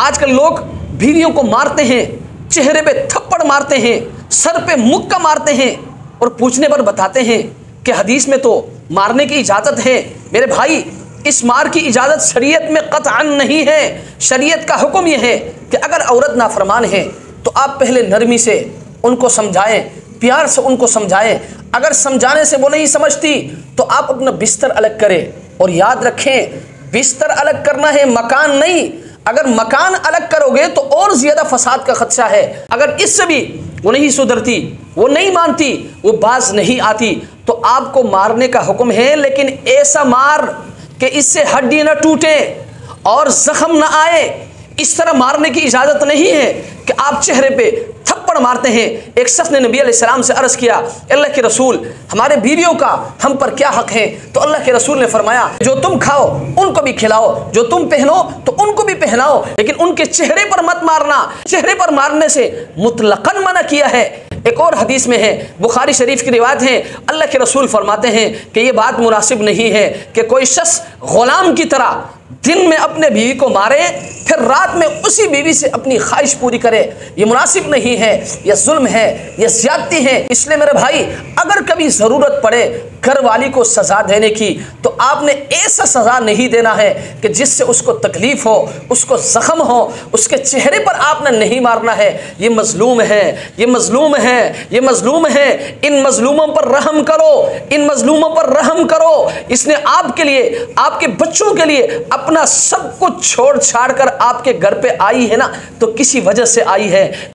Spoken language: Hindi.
आजकल लोग बीवियों को मारते हैं, चेहरे पे थप्पड़ मारते हैं, सर पे मुक्का मारते हैं और पूछने पर बताते हैं कि हदीस में तो मारने की इजाज़त है। मेरे भाई, इस मार की इजाज़त शरीयत में कतअन नहीं है। शरीयत का हुक्म यह है कि अगर औरत नाफरमान है तो आप पहले नरमी से उनको समझाएं, प्यार से उनको समझाएं। अगर समझाने से वो नहीं समझती तो आप अपना बिस्तर अलग करें। और याद रखें, बिस्तर अलग करना है, मकान नहीं। अगर मकान अलग करोगे तो और ज़्यादा फसाद का खदशा है। अगर इससे भी वो नहीं सुधरती, वो नहीं मानती, वो बाज नहीं आती, तो आपको मारने का हुक्म है, लेकिन ऐसा मार कि इससे हड्डी न टूटे और जख्म न आए। इस तरह मारने की इजाज़त नहीं है कि आप चेहरे पे थप्पड़ मारते हैं। एक शख्स ने नबी अलैहिस्सलाम से अर्ज़ किया, अल्लाह के रसूल, हमारे बीवियों का हम पर क्या हक़ है? तो अल्लाह के रसूल ने फरमाया, जो तुम खाओ उनको भी खिलाओ, जो तुम पहनो तो उनको भी पहनाओ, लेकिन उनके चेहरे पर मत मारना। चेहरे पर मारने से मुतलक़न मना किया है। एक और हदीस में है, बुखारी शरीफ की रिवायत है, अल्लाह के रसूल फरमाते हैं कि ये बात मुनासिब नहीं है कि कोई शख्स ग़ुलाम की तरह दिन में अपने बीवी को मारे, फिर रात में उसी बीवी से अपनी ख्वाहिश पूरी करे। ये मुनासिब नहीं है, यह जुल्म है, यह ज़्यादती है। इसलिए मेरे भाई, अगर कभी ज़रूरत पड़े घर वाली को सज़ा देने की, तो आपने ऐसा सज़ा नहीं देना है कि जिससे उसको तकलीफ़ हो, उसको ज़ख्म हो। उसके चेहरे पर आपने नहीं मारना है। ये मज़लूम है, ये मज़लूम है, ये मज़लूम है। इन मज़लूमों पर रहम करो, इन मज़लूमों पर रहम करो। इसने आपके लिए, आपके बच्चों के लिए अपना सब कुछ छोड़ छाड़ कर आपके घर पे आई है ना, तो किसी वजह से आई है।